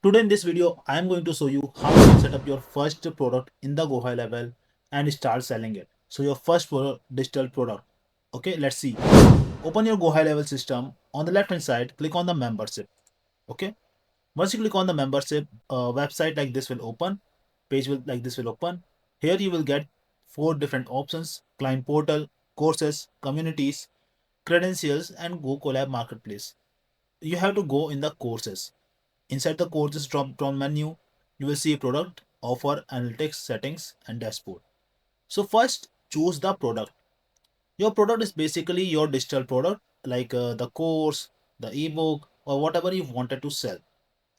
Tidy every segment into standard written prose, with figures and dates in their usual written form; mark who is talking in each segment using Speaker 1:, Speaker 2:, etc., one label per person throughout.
Speaker 1: Today in this video, I am going to show you how you can set up your first product in the GoHighLevel and start selling it. So your first digital product. Okay, let's see. Open your GoHighLevel system. On the left hand side, click on the membership. Okay. Once you click on the membership, website like this will open. Page will like this will open. Here you will get four different options: client portal, courses, communities, credentials, and GoCollab marketplace. You have to go in the courses. Inside the courses drop down menu, you will see product, offer, analytics, settings, and dashboard. So first, choose the product. Your product is basically your digital product, like the course, the ebook, or whatever you wanted to sell,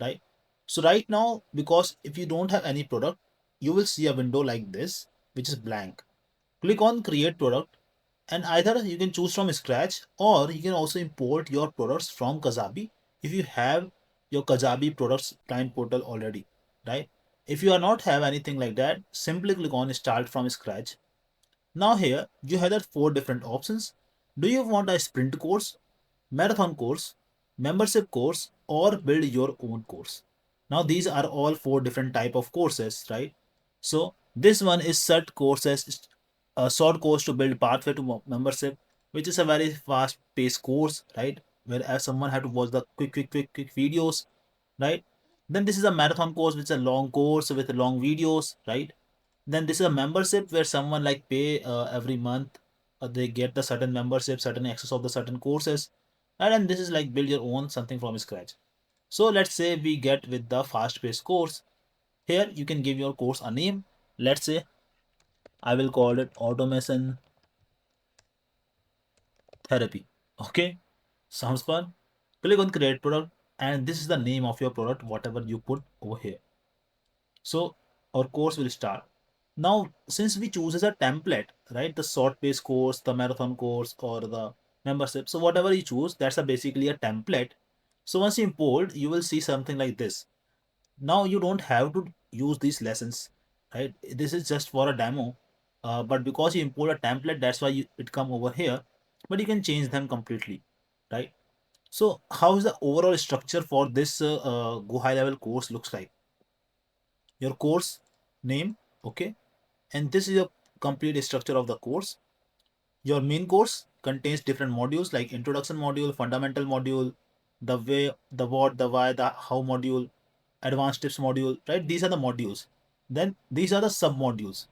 Speaker 1: right? So right now, because if you don't have any product, you will see a window like this, which is blank. Click on create product, and either you can choose from scratch or you can also import your products from Kajabi if you have your Kajabi products client portal already, right? If you are not have anything like that, simply click on start from scratch. Now here you have that four different options. Do you want a sprint course, marathon course, membership course, or build your own course? Now these are all four different type of courses, right? So this one is set courses, a short course to build pathway to membership, which is a very fast paced course, right? Whereas someone had to watch the quick videos, right? Then this is a marathon course, which is a long course with long videos, right? Then this is a membership where someone like pay every month, they get the certain membership, certain access of the certain courses, and then this is like build your own something from scratch. So let's say we get with the fast paced course. Here you can give your course a name. Let's say I will call it automation therapy. Okay, sounds fun. Click on create product, and this is the name of your product, whatever you put over here. So our course will start. Now, since we choose as a template, right, the short paced course, the marathon course, or the membership, so whatever you choose, that's basically a template. So once you import, you will see something like this. Now you don't have to use these lessons, right? This is just for a demo, but because you import a template, that's why it come over here. But you can change them completely, right? So how is the overall structure for this GoHighLevel course looks like? Your course name, okay, and this is your complete structure of the course. Your main course contains different modules like introduction module, fundamental module, the way, the what, the why, the how module, advanced tips module, right? These are the modules. Then these are the sub modules,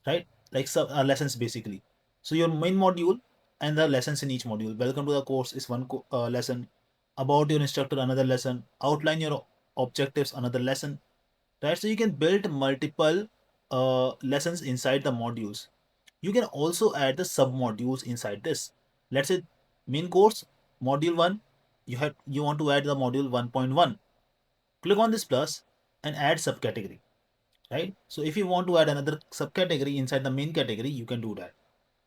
Speaker 1: right? Like sub lessons basically. So your main module and the lessons in each module. Welcome to the course is one lesson. About your instructor, another lesson. Outline your objectives, another lesson, right? So you can build multiple lessons inside the modules. You can also add the sub modules inside this. Let's say main course module 1, you want to add the module 1.1. Click on this plus and add subcategory, right? So if you want to add another subcategory inside the main category, you can do that.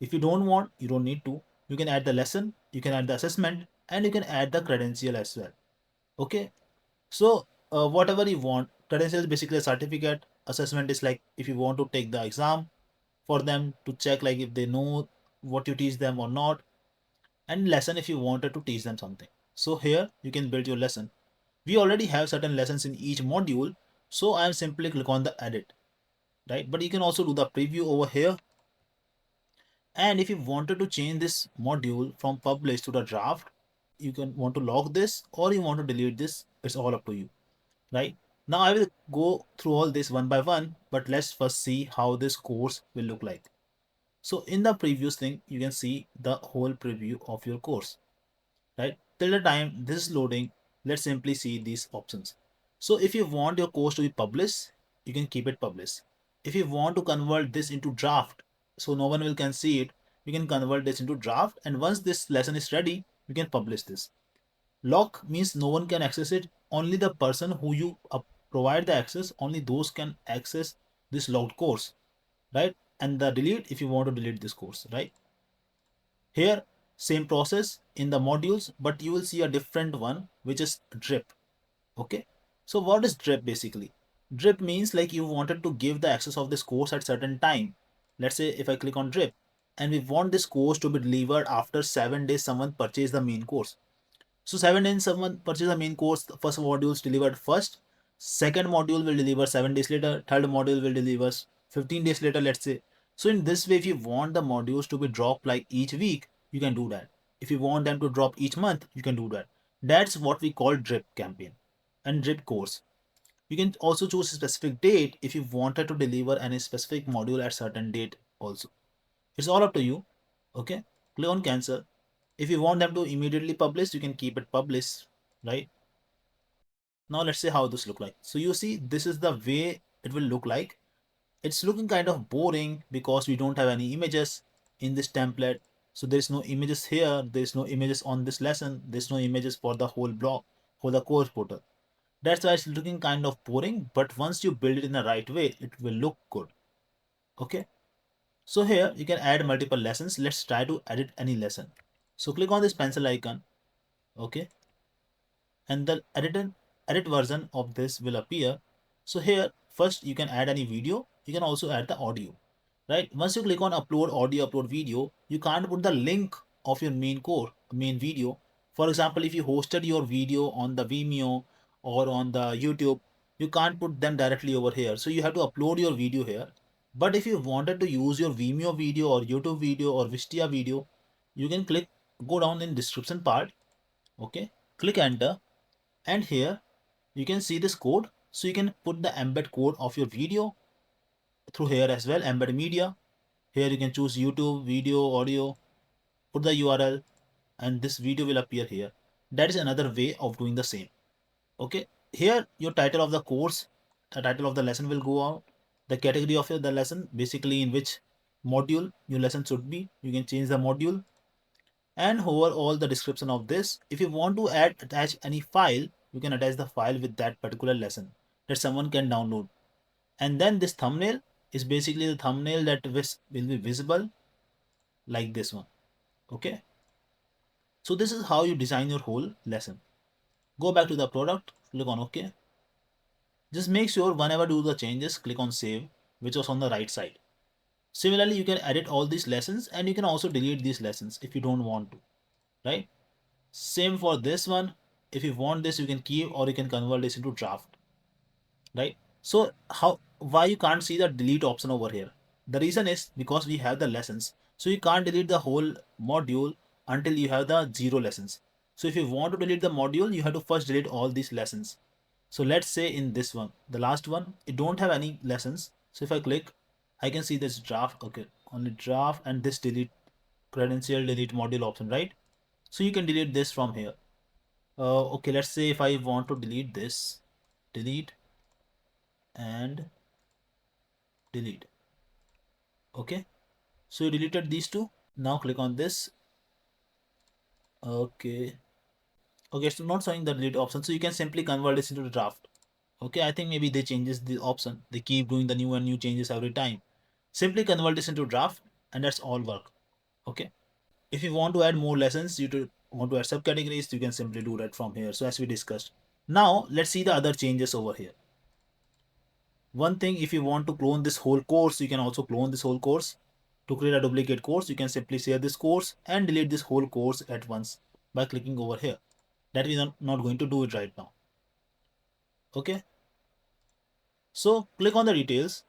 Speaker 1: If you don't want, you don't need to. You can add the lesson, you can add the assessment, and you can add the credential as well. Okay, so whatever you want. Credential is basically a certificate. Assessment is like if you want to take the exam for them to check like if they know what you teach them or not. And lesson if you wanted to teach them something. So here you can build your lesson. We already have certain lessons in each module, so I am simply click on the edit, right? But you can also do the preview over here. And if you wanted to change this module from publish to the draft, you can want to log this or you want to delete this. It's all up to you, right? Now I will go through all this one by one, but let's first see how this course will look like. So in the previous thing, you can see the whole preview of your course, right? Till the time this is loading, let's simply see these options. So if you want your course to be published, you can keep it published. If you want to convert this into draft, so no one will can see it, you can convert this into draft. And once this lesson is ready, you can publish this. Lock means no one can access it. Only the person who you provide the access, only those can access this locked course, right? And the delete if you want to delete this course, right? Here, same process in the modules, but you will see a different one, which is drip. Okay. So what is drip basically? Drip means like you wanted to give the access of this course at certain time. Let's say if I click on drip and we want this course to be delivered after 7 days someone purchased the main course. So 7 days someone purchased the main course, the first module is delivered first. second module will deliver 7 days later, third module will deliver 15 days later, let's say. So in this way, if you want the modules to be dropped like each week, you can do that. If you want them to drop each month, you can do that. That's what we call drip campaign and drip course. You can also choose a specific date if you wanted to deliver any specific module at certain date also. It's all up to you. Okay, click on cancel. If you want them to immediately publish, you can keep it published, right? Now let's see how this look like. So you see, this is the way it will look like. It's looking kind of boring because we don't have any images in this template. So there's no images here, there's no images on this lesson, there's no images for the whole blog, for the course portal. That's why it's looking kind of boring, but once you build it in the right way, it will look good. Okay, so here you can add multiple lessons. Let's try to edit any lesson. So click on this pencil icon. Okay, and the edit version of this will appear. So here first you can add any video, you can also add the audio, right? Once you click on upload audio, upload video, you can't put the link of your main video. For example, if you hosted your video on the Vimeo or on the YouTube, you can't put them directly over here, so you have to upload your video here. But if you wanted to use your Vimeo video or YouTube video or Vistia video, you can go down in description part. Okay, click enter, and here you can see this code. So you can put the embed code of your video through here as well, embed media. Here you can choose YouTube, video, audio, put the URL, and this video will appear here. That is another way of doing the same. Okay, here your title of the course, the title of the lesson will go out, the category of the lesson, basically in which module your lesson should be. You can change the module and hover all the description of this. If you want to attach any file, you can attach the file with that particular lesson that someone can download. And then this thumbnail is basically the thumbnail that will be visible like this one. Okay, so this is how you design your whole lesson. Go back to the product, click on OK. Just make sure whenever do the changes, click on save, which was on the right side. Similarly, you can edit all these lessons and you can also delete these lessons if you don't want to, right? Same for this one. If you want this, you can keep, or you can convert this into draft, right? So why you can't see the delete option over here? The reason is because we have the lessons. So you can't delete the whole module until you have the 0 lessons. So if you want to delete the module, you have to first delete all these lessons. So let's say in this one, the last one, it don't have any lessons. So if I click, I can see this draft. Okay, only draft and this delete credential delete module option, right? So you can delete this from here. Okay, let's say if I want to delete this, delete and delete. Okay, so you deleted these two. Now click on this. Okay, okay, so not showing the delete option, so you can simply convert this into the draft. Okay, I think maybe they changes the option. They keep doing the new and new changes every time. Simply convert this into draft, and that's all work. Okay, if you want to add more lessons, want to add subcategories, you can simply do that from here. So as we discussed, now let's see the other changes over here. One thing, if you want to clone this whole course, you can also clone this whole course. To create a duplicate course, you can simply share this course and delete this whole course at once by clicking over here. That we are not going to do it right now. Okay, so click on the details.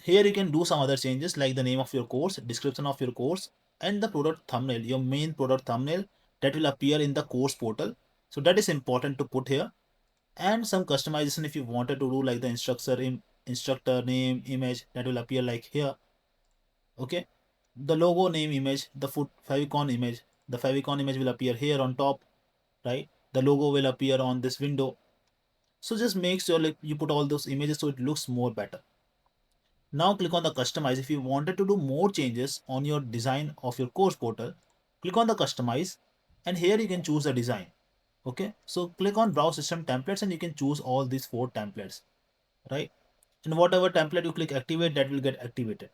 Speaker 1: Here you can do some other changes like the name of your course, description of your course, and the product thumbnail, your main product thumbnail that will appear in the course portal. So that is important to put here. And some customization if you wanted to do, like the instructor name image that will appear like here. Okay, the logo name image, the foot favicon image, the favicon image will appear here on top, right? The logo will appear on this window. So just make sure like you put all those images so it looks more better. Now click on the customize. If you wanted to do more changes on your design of your course portal, click on the customize, and here you can choose a design. Okay, so click on browse system templates and you can choose all these 4 templates, right? And whatever template you click activate, that will get activated.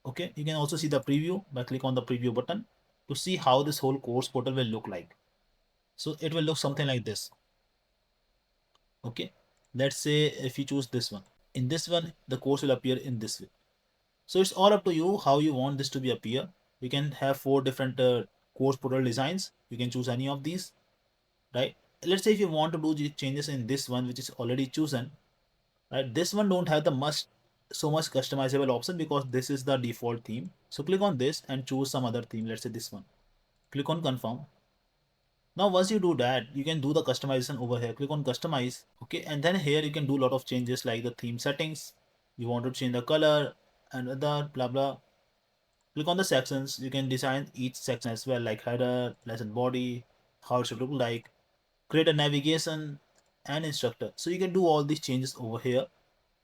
Speaker 1: Okay, you can also see the preview by click on the preview button to see how this whole course portal will look like. So it will look something like this. Okay, let's say if you choose this one, in this one the course will appear in this way. So it's all up to you how you want this to be appear. We can have 4 different course portal designs. You can choose any of these, right? let's say if you want to do the changes in this one which is already chosen, right? This one don't have the so much customizable option because this is the default theme. So click on this and choose some other theme. Let's say this one. Click on confirm. Now once you do that, you can do the customization over here. Click on customize. Okay, and then here you can do a lot of changes like the theme settings. You want to change the color and other blah blah. Click on the sections. You can design each section as well, like header, lesson body, how it should look like, create a navigation and instructor. So you can do all these changes over here,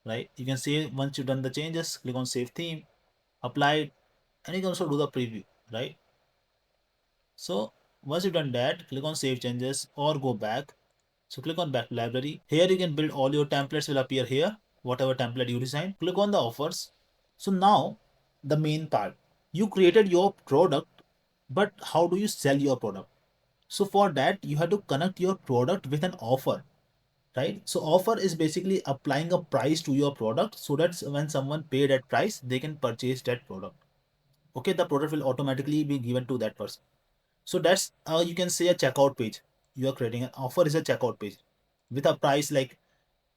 Speaker 1: right? You can see once you've done the changes, click on save theme, apply it, and you can also do the preview, right? So once you've done that, click on save changes or go back. So click on back to library. Here you can build all your templates will appear here, whatever template you design. Click on the offers. So now the main part, you created your product, but how do you sell your product? So for that, you have to connect your product with an offer, right? So offer is basically applying a price to your product so that when someone pay that price, they can purchase that product. Okay, the product will automatically be given to that person. So that's you can say a checkout page. You are creating an offer is a checkout page with a price like,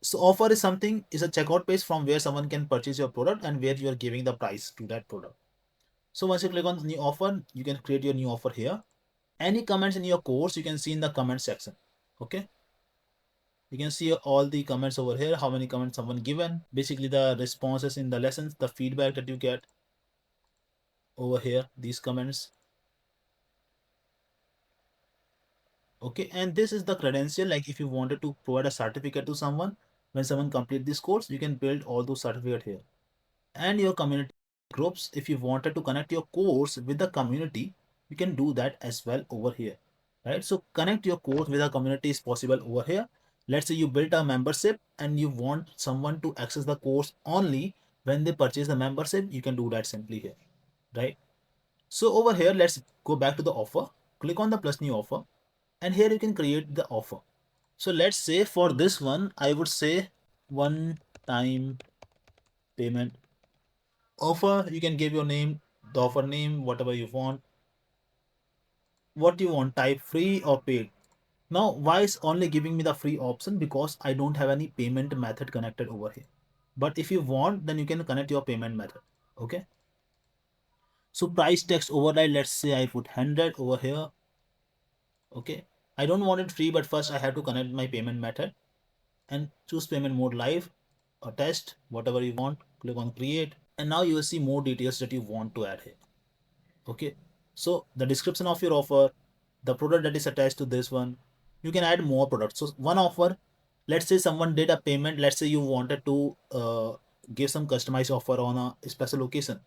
Speaker 1: so offer is something is a checkout page from where someone can purchase your product and where you are giving the price to that product. So once you click on new offer, you can create your new offer here. Any comments in your course you can see in the comment section. Okay, you can see all the comments over here, how many comments someone given, basically the responses in the lessons, the feedback that you get over here, these comments. Okay, and this is the credential, like if you wanted to provide a certificate to someone when someone complete this course, you can build all those certificate here. And your community groups, if you wanted to connect your course with the community, you can do that as well over here, right? So connect your course with a community is possible over here. Let's say you built a membership and you want someone to access the course only when they purchase the membership, you can do that simply here, right? So over here, let's go back to the offer. Click on the plus new offer, and here you can create the offer. So let's say for this one, I would say one time payment offer. You can give your name, the offer name, whatever you want, what you want, type free or paid. Now why is only giving me the free option? Because I don't have any payment method connected over here. But if you want, then you can connect your payment method. Okay, so price text override, let's say I put 100 over here. Okay, I don't want it free, but first I have to connect my payment method and choose payment mode live or test, whatever you want. Click on create, and now you will see more details that you want to add here. Okay, so the description of your offer, the product that is attached to this one, you can add more products. So one offer, let's say someone did a payment, let's say you wanted to give some customized offer on a special occasion,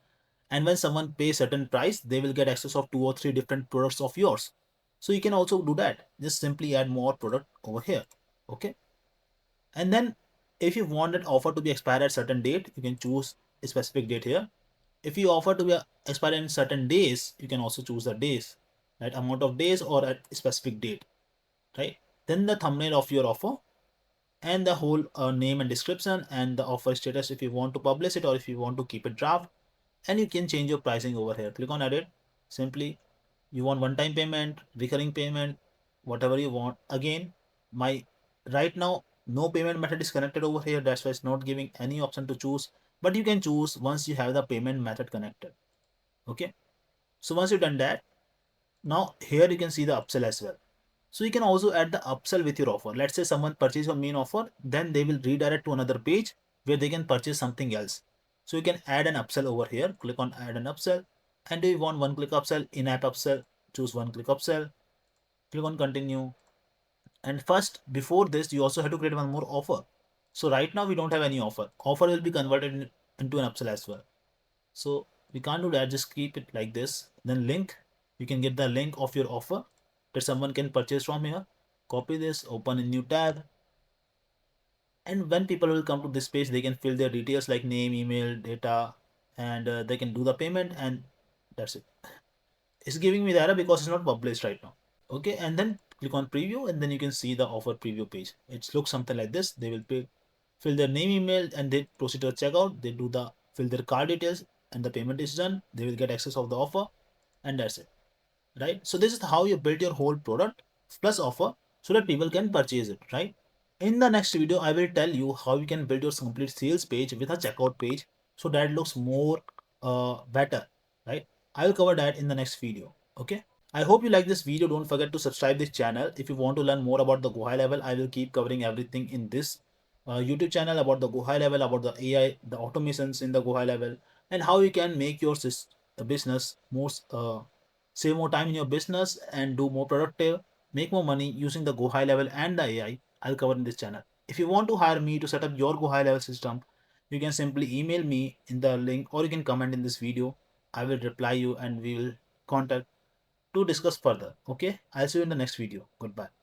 Speaker 1: and when someone pays certain price, they will get access of 2 or 3 different products of yours. So you can also do that, just simply add more product over here. Okay, and then if you want that offer to be expired at certain date, you can choose a specific date here. If you offer to be expired in certain days, you can also choose the days, right? Amount of days or at a specific date, right? Then the thumbnail of your offer and the whole name and description and the offer status if you want to publish it or if you want to keep it draft. And you can change your pricing over here. Click on edit. Simply you want one time payment, recurring payment, whatever you want. Again, my right now no payment method is connected over here, that's why it's not giving any option to choose, but you can choose once you have the payment method connected. Okay, so once you've done that, now here you can see the upsell as well. So you can also add the upsell with your offer. Let's say someone purchase your main offer, then they will redirect to another page where they can purchase something else. So you can add an upsell over here. Click on add an upsell. And do you want one click upsell, in-app upsell? Choose one click upsell. Click on continue. And first, before this, you also have to create one more offer. So right now we don't have any offer. Offer will be converted into an upsell as well. So we can't do that. Just keep it like this. Then link. You can get the link of your offer that someone can purchase from here. Copy this, open a new tab. And when people will come to this page, they can fill their details like name, email, data, and they can do the payment, and that's it. It's giving me the error because it's not published right now. Okay, and then click on preview, and then you can see the offer preview page. It looks something like this. They will pay, fill their name, email, and they proceed to checkout. They do the fill their card details, and the payment is done. They will get access of the offer, and that's it. Right? So this is how you build your whole product plus offer so that people can purchase it, right? In the next video, I will tell you how you can build your complete sales page with a checkout page so that looks more better, right? I will cover that in the next video. Okay. I hope you like this video. Don't forget to subscribe this channel. If you want to learn more about the Go High Level, I will keep covering everything in this YouTube channel about the Go High Level, about the AI, the automations in the Go High Level, and how you can make your business more, save more time in your business and do more productive, make more money using the Go High Level and the AI. I'll cover in this channel. If you want to hire me to set up your Go High Level system, you can simply email me in the link or you can comment in this video. I will reply you and we will contact to discuss further. Okay, I'll see you in the next video. Goodbye.